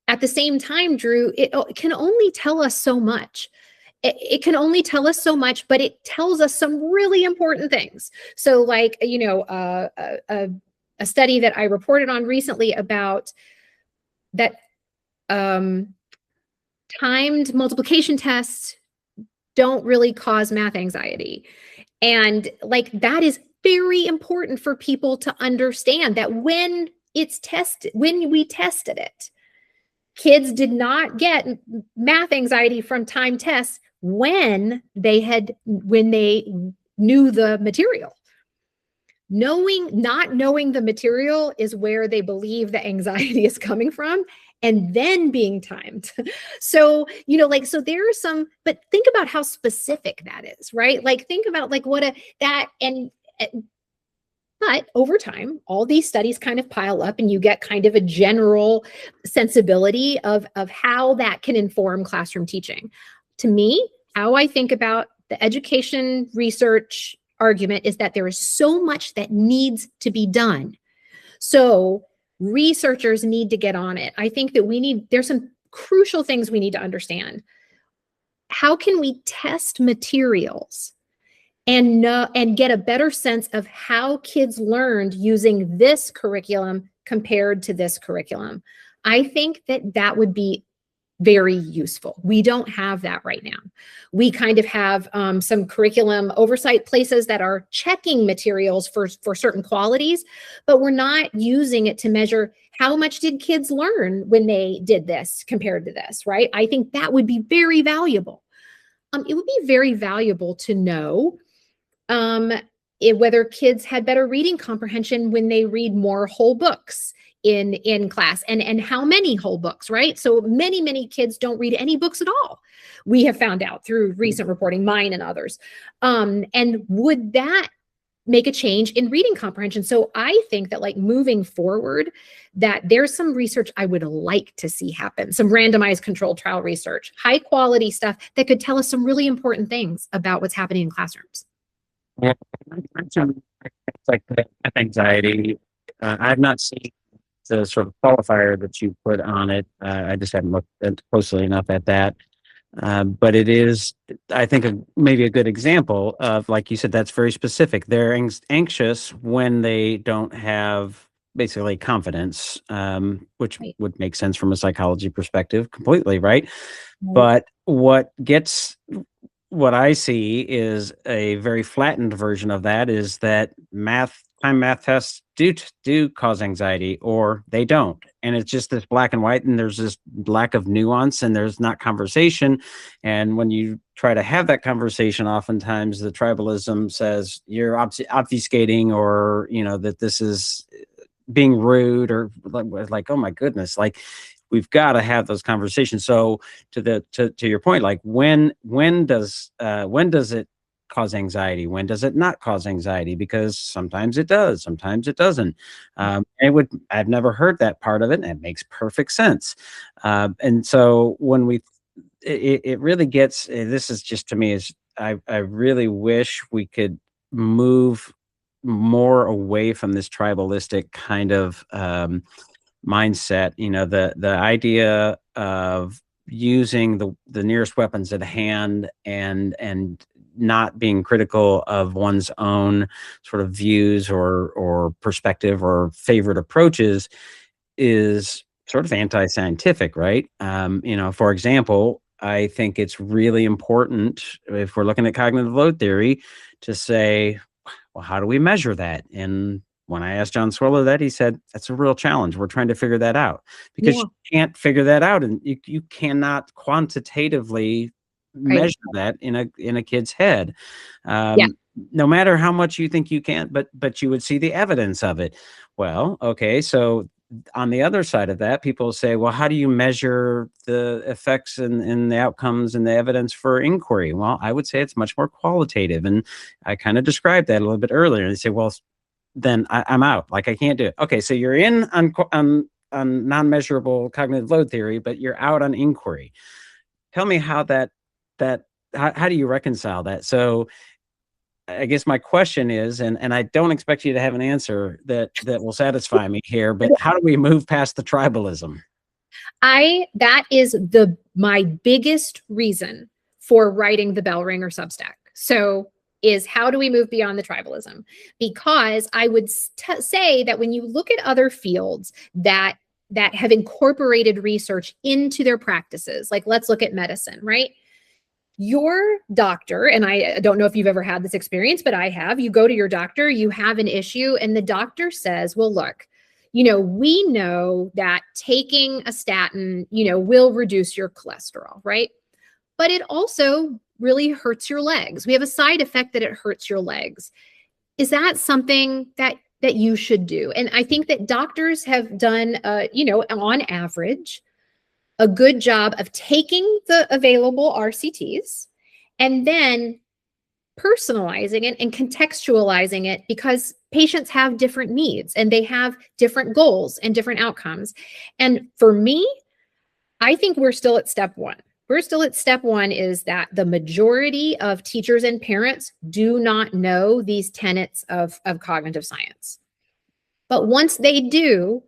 at the same time, Drew, it can only tell us so much. It can only tell us so much, but it tells us some really important things. So like, a study that I reported on recently about that timed multiplication tests don't really cause math anxiety. And like, that is very important for people to understand, that when we tested it, kids did not get math anxiety from timed tests when they knew the material. Not knowing the material is where they believe the anxiety is coming from, and then being timed. So, so there are some, but think about how specific that is, right? Like, think about like but over time, all these studies kind of pile up, and you get kind of a general sensibility of how that can inform classroom teaching. To me, how I think about the education research argument is that there is so much that needs to be done. So researchers need to get on it. I think that there's some crucial things we need to understand. How can we test materials and get a better sense of how kids learned using this curriculum compared to this curriculum? I think that would be very useful. We don't have that right now. We kind of have some curriculum oversight places that are checking materials for certain qualities, but we're not using it to measure how much did kids learn when they did this compared to this, right? I think that would be very valuable. It would be very valuable to know whether kids had better reading comprehension when they read more whole books in class, and how many whole books, right? So many kids don't read any books at all. We have found out through recent reporting, mine and others. And would that make a change in reading comprehension? So I think that, like, moving forward, that there's some research I would like to see happen, some randomized controlled trial research, high quality stuff that could tell us some really important things about what's happening in classrooms. Yeah, it's like the anxiety. I've not seen the sort of qualifier that you put on it. I just haven't looked closely enough at that. But it is, I think, maybe a good example of, like you said, that's very specific. They're anxious when they don't have basically confidence, which would make sense from a psychology perspective completely, right? But what I see is a very flattened version of that, is that time math tests do cause anxiety, or they don't. And it's just this black and white, and there's this lack of nuance, and there's not conversation. And when you try to have that conversation, oftentimes the tribalism says you're obfuscating, or, that this is being rude, or like, oh my goodness, like, we've got to have those conversations. So to your point, like, when does it cause anxiety? When does it not cause anxiety? Because sometimes it does, sometimes it doesn't. I've never heard that part of it, and it makes perfect sense. And so when it really gets, this is just, to me, is I really wish we could move more away from this tribalistic kind of mindset. The idea of using the nearest weapons at hand and not being critical of one's own sort of views or perspective or favorite approaches is sort of anti-scientific, right? For example, I think it's really important, if we're looking at cognitive load theory, to say, well, how do we measure that? And when I asked John Swallow that, he said, that's a real challenge. We're trying to figure that out, because you can't figure that out, and you cannot quantitatively measure that in a kid's head. No matter how much you think you can, but you would see the evidence of it. Well, okay, so on the other side of that, people say, well, how do you measure the effects and the outcomes and the evidence for inquiry? Well, I would say it's much more qualitative. And I kind of described that a little bit earlier. They say, well, then I'm out. Like, I can't do it. Okay, so you're in on non-measurable cognitive load theory, but you're out on inquiry. Tell me how how do you reconcile that? So I guess my question is, and I don't expect you to have an answer that will satisfy me here, but how do we move past the tribalism? That is my biggest reason for writing the Bell Ringer Substack. So is, how do we move beyond the tribalism? Because I would say that when you look at other fields that have incorporated research into their practices, like let's look at medicine, right? Your doctor, and I don't know if you've ever had this experience, but I have. You go to your doctor, you have an issue, and the doctor says, well, look, we know that taking a statin, will reduce your cholesterol, right? But it also really hurts your legs. We have a side effect that it hurts your legs. Is that something that you should do? And I think that doctors have done, on average, a good job of taking the available RCTs and then personalizing it and contextualizing it, because patients have different needs and they have different goals and different outcomes. And for me, I think we're still at step one. Step one is that the majority of teachers and parents do not know these tenets of cognitive science. But once they do,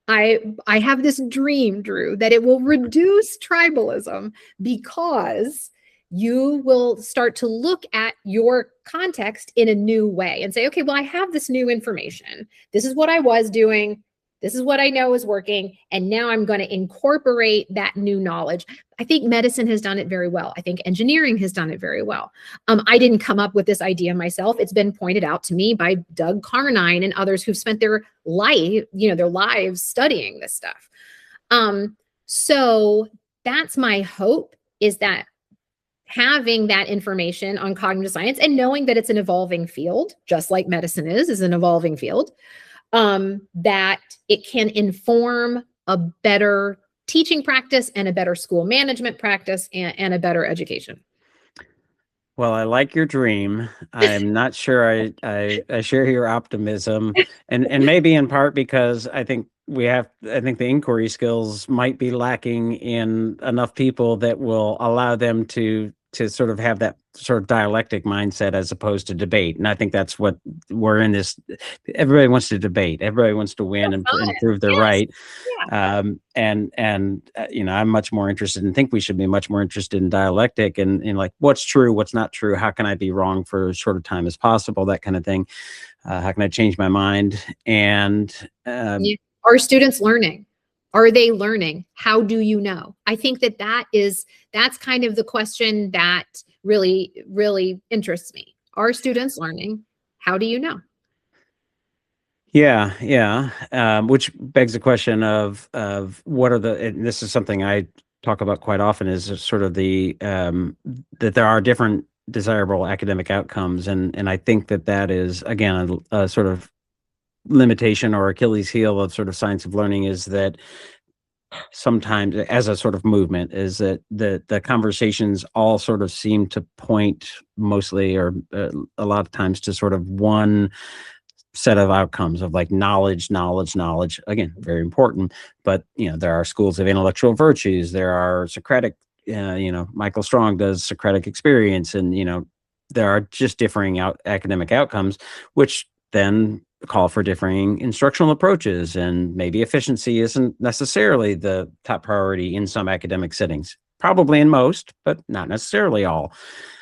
I have this dream, Drew, that it will reduce tribalism, because you will start to look at your context in a new way and say, okay, well, I have this new information. This is what I was doing. This is what I know is working. And now I'm going to incorporate that new knowledge. I think medicine has done it very well. I think engineering has done it very well. I didn't come up with this idea myself. It's been pointed out to me by Doug Carnine and others who've spent their lives studying this stuff. So that's my hope, is that having that information on cognitive science and knowing that it's an evolving field, just like medicine is an evolving field, that it can inform a better teaching practice and a better school management practice and a better education. Well, I like your dream. I'm not sure I share your optimism, and maybe in part because I think the inquiry skills might be lacking in enough people that will allow them to sort of have that sort of dialectic mindset as opposed to debate. And I think that's what we're in this. Everybody wants to debate. Everybody wants to win and prove they're right. Yeah. I'm much more interested, and think we should be much more interested in dialectic and in like, what's true, what's not true, how can I be wrong for as short a time as possible, that kind of thing. How can I change my mind? And are students learning? Are they learning? How do you know? I think that's kind of the question that really, really interests me. Are students learning? How do you know? Yeah. Which begs the question of what are and this is something I talk about quite often, is sort of that there are different desirable academic outcomes. And I think that is, again, a sort of limitation or Achilles heel of sort of science of learning, is that sometimes as a sort of movement is that the conversations all sort of seem to point mostly or a lot of times to sort of one set of outcomes of like knowledge, again, very important, but there are schools of intellectual virtues, there are Socratic, Michael Strong does Socratic experience, and there are just differing academic outcomes, which then call for differing instructional approaches, and maybe efficiency isn't necessarily the top priority in some academic settings, probably in most, but not necessarily all.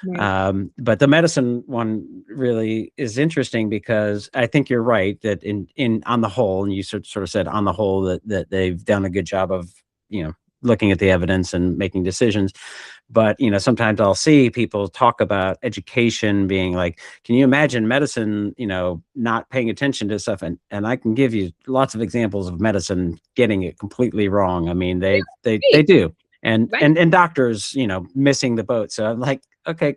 Right. But the medicine one really is interesting because I think you're right that in on the whole, and you sort of said on the whole that they've done a good job of looking at the evidence and making decisions. But sometimes I'll see people talk about education being like, can you imagine medicine not paying attention to stuff, and I can give you lots of examples of medicine getting it completely wrong. I mean, they do. And Right. and doctors missing the boat. So I'm like, okay,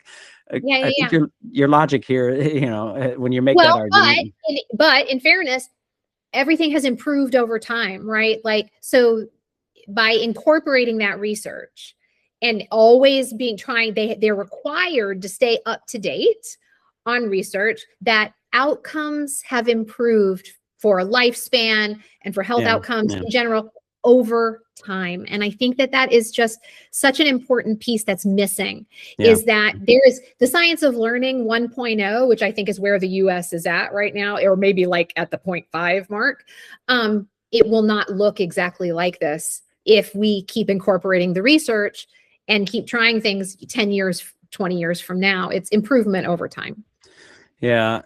I think your logic here, when you make that argument. But in fairness, everything has improved over time, right? Like, so by incorporating that research and always they're required to stay up to date on research, that outcomes have improved for a lifespan and for health outcomes in general over time. And I think that is just such an important piece that's missing, is that there is the science of learning 1.0, which I think is where the US is at right now, or maybe like at the 0.5 mark. It will not look exactly like this if we keep incorporating the research and keep trying things 10 years, 20 years from now. It's improvement over time. Yeah.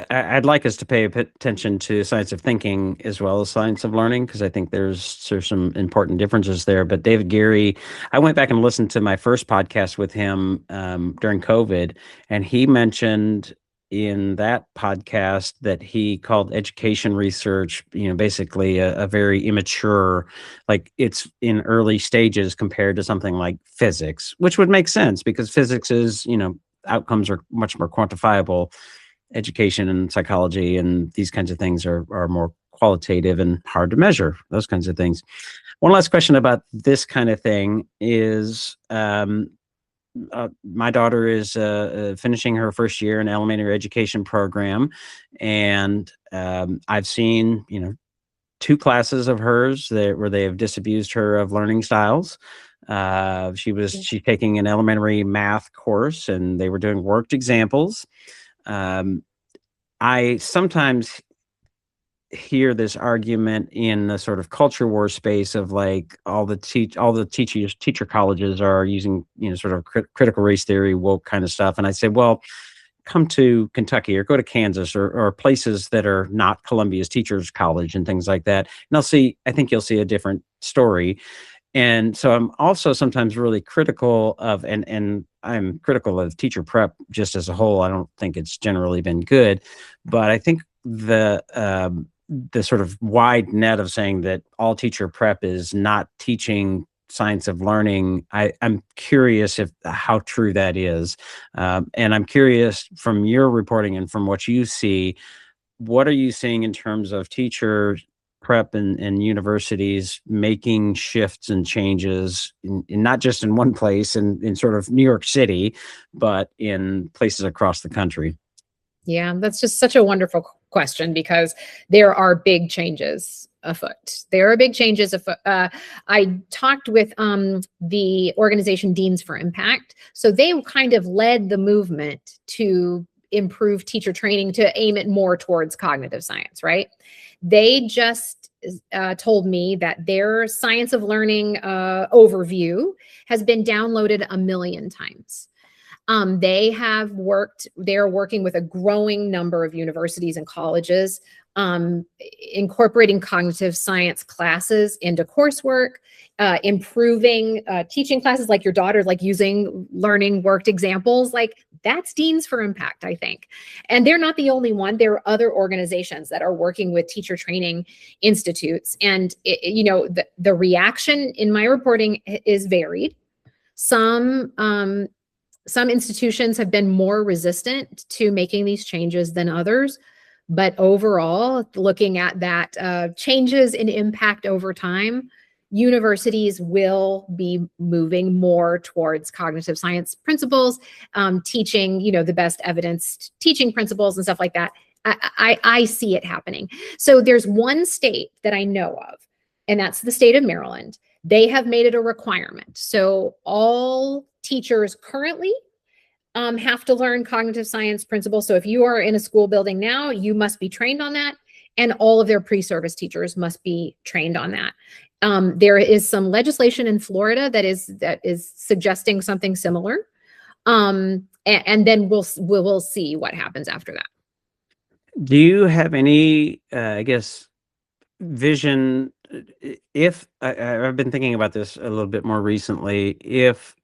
I'd like us to pay attention to science of thinking as well as science of learning, because I think there's some important differences there. But David Geary, I went back and listened to my first podcast with him during COVID, and he mentioned in that podcast that he called education research, basically a very immature, like it's in early stages compared to something like physics, which would make sense because physics is, outcomes are much more quantifiable. Education and psychology and these kinds of things are more qualitative and hard to measure, those kinds of things. One last question about this kind of thing is, my daughter is finishing her first year in elementary education program, and I've seen, 2 classes of hers where they have disabused her of learning styles. She's taking an elementary math course, and they were doing worked examples. I sometimes hear this argument in the sort of culture war space of like all the teacher colleges are using, sort of critical race theory, woke kind of stuff. And I say, well, come to Kentucky or go to Kansas or places that are not Columbia's teachers college and things like that. And I think you'll see a different story. And so I'm also sometimes really critical of, and I'm critical of teacher prep just as a whole. I don't think it's generally been good, but I think the sort of wide net of saying that all teacher prep is not teaching science of learning, I'm curious how true that is. And I'm curious from your reporting and from what you see, what are you seeing in terms of teacher prep and universities making shifts and changes in not just in one place in sort of New York City, but in places across the country? Yeah, that's just such a wonderful question, because there are big changes afoot. There are big changes afoot. I talked with the organization Deans for Impact. So they kind of led the movement to improve teacher training, to aim it more towards cognitive science, right? They just told me that their science of learning overview has been downloaded 1 million times. They're working with a growing number of universities and colleges, incorporating cognitive science classes into coursework, improving teaching classes like your daughter, like using learning worked examples. Like, that's Deans for Impact, I think. And they're not the only one. There are other organizations that are working with teacher training institutes. And, the reaction in my reporting is varied. Some institutions have been more resistant to making these changes than others, But overall, looking at that changes in impact over time, universities will be moving more towards cognitive science principles, teaching, the best evidence teaching principles and stuff like that. I see it happening. So there's one state that I know of, and that's the state of Maryland. They have made it a requirement. So all teachers currently have to learn cognitive science principles. So if you are in a school building now, you must be trained on that. And all of their pre-service teachers must be trained on that. There is some legislation in Florida that is suggesting something similar. And then we'll see what happens after that. Do you have any, vision? If I've been thinking about this a little bit more recently, if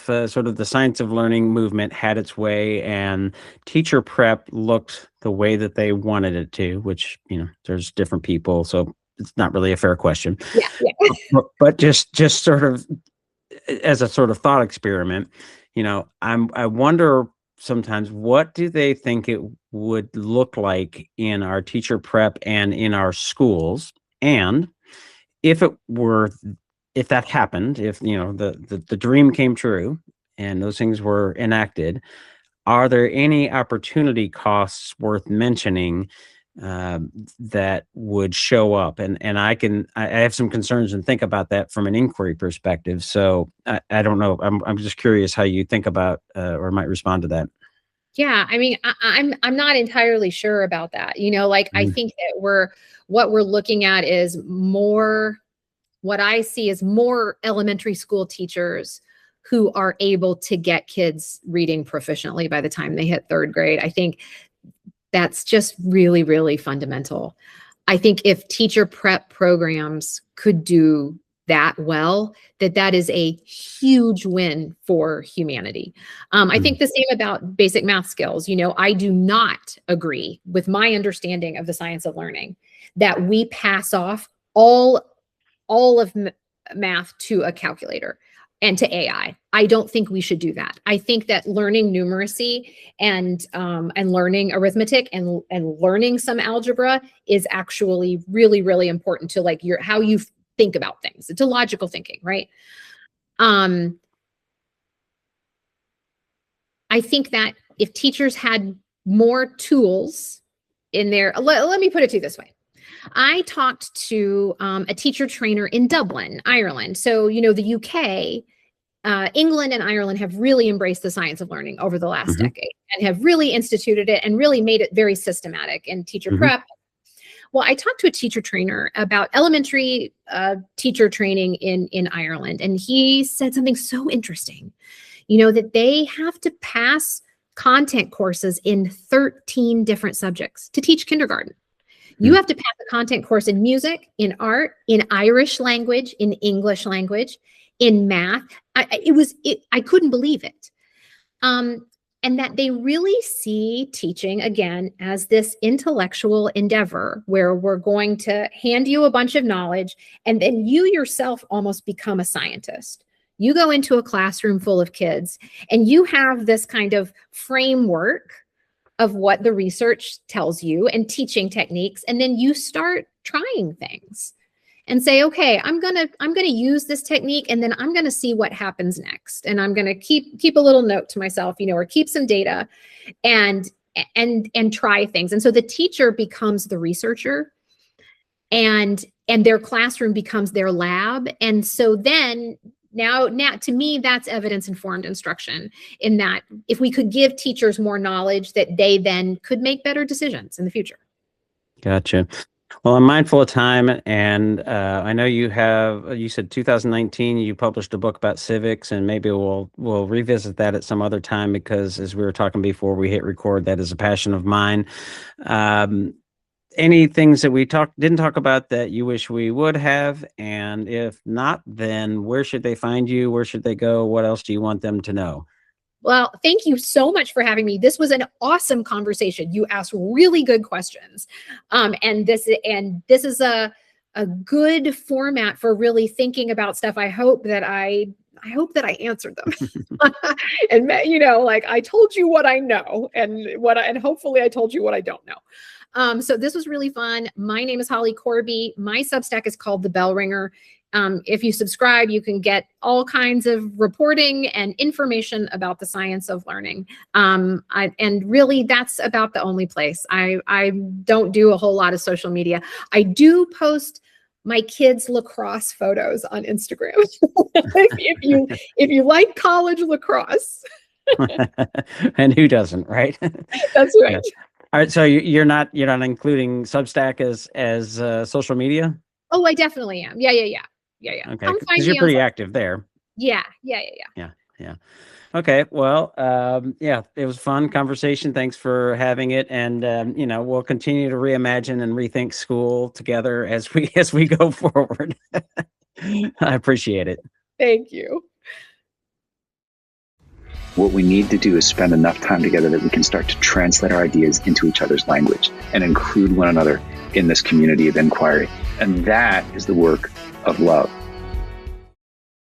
sort of the science of learning movement had its way and teacher prep looked the way that they wanted it to, which, there's different people, so it's not really a fair question. Yeah. But just sort of as a sort of thought experiment, I wonder sometimes, what do they think it would look like in our teacher prep and in our schools? And if that happened, if the dream came true and those things were enacted, are there any opportunity costs worth mentioning that would show up? And I have some concerns and think about that from an inquiry perspective. So I don't know. I'm just curious how you think about or might respond to that. Yeah, I mean, I'm not entirely sure about that. I think that what we're looking at is more. What I see is more elementary school teachers who are able to get kids reading proficiently by the time they hit third grade. I think that's just really, really fundamental. I think if teacher prep programs could do that well, that is a huge win for humanity. I think the same about basic math skills. I do not agree with my understanding of the science of learning that we pass off all of math to a calculator and to AI. I don't think we should do that. I think that learning numeracy and learning arithmetic and learning some algebra is actually really, really important to how you think about things. It's a logical thinking, right? I think that if teachers had more tools in there, let me put it to you this way. I talked to a teacher trainer in Dublin, Ireland. So, the UK, England and Ireland have really embraced the science of learning over the last decade and have really instituted it and really made it very systematic in teacher prep. Well, I talked to a teacher trainer about elementary teacher training in Ireland, and he said something so interesting, that they have to pass content courses in 13 different subjects to teach kindergarten. You have to pass a content course in music, in art, in Irish language, in English language, in math. I couldn't believe it. And that they really see teaching, again, as this intellectual endeavor where we're going to hand you a bunch of knowledge and then you yourself almost become a scientist. You go into a classroom full of kids and you have this kind of framework of what the research tells you and teaching techniques. And then you start trying things and say, okay, I'm gonna use this technique and then I'm gonna see what happens next. And I'm gonna keep a little note to myself, or keep some data and try things. And so the teacher becomes the researcher and their classroom becomes their lab. And so then Now, to me, that's evidence-informed instruction, in that if we could give teachers more knowledge, that they then could make better decisions in the future. Gotcha. Well, I'm mindful of time, and I know you said 2019, you published a book about civics, and maybe we'll revisit that at some other time, because as we were talking before we hit record, that is a passion of mine. Any things that we didn't talk about that you wish we would have? And if not, then where should they find you? Where should they go? What else do you want them to know? Well, thank you so much for having me. This was an awesome conversation. You asked really good questions. And this is a good format for really thinking about stuff. I hope that I I hope that I answered them. And, like I told you what I know and hopefully I told you what I don't know. So this was really fun. My name is Holly Korbey. My Substack is called The Bell Ringer. If you subscribe, you can get all kinds of reporting and information about the science of learning. And really, that's about the only place. I don't do a whole lot of social media. I do post my kids' lacrosse photos on Instagram. if you like college lacrosse. And who doesn't, right? That's right. Yes. All right. So you're not including Substack as social media? Oh, I definitely am. Yeah. Okay, because you're pretty active there. Yeah. Okay, well, it was a fun conversation. Thanks for having it, and we'll continue to reimagine and rethink school together as we go forward. I appreciate it. Thank you. What we need to do is spend enough time together that we can start to translate our ideas into each other's language and include one another in this community of inquiry. And that is the work of love.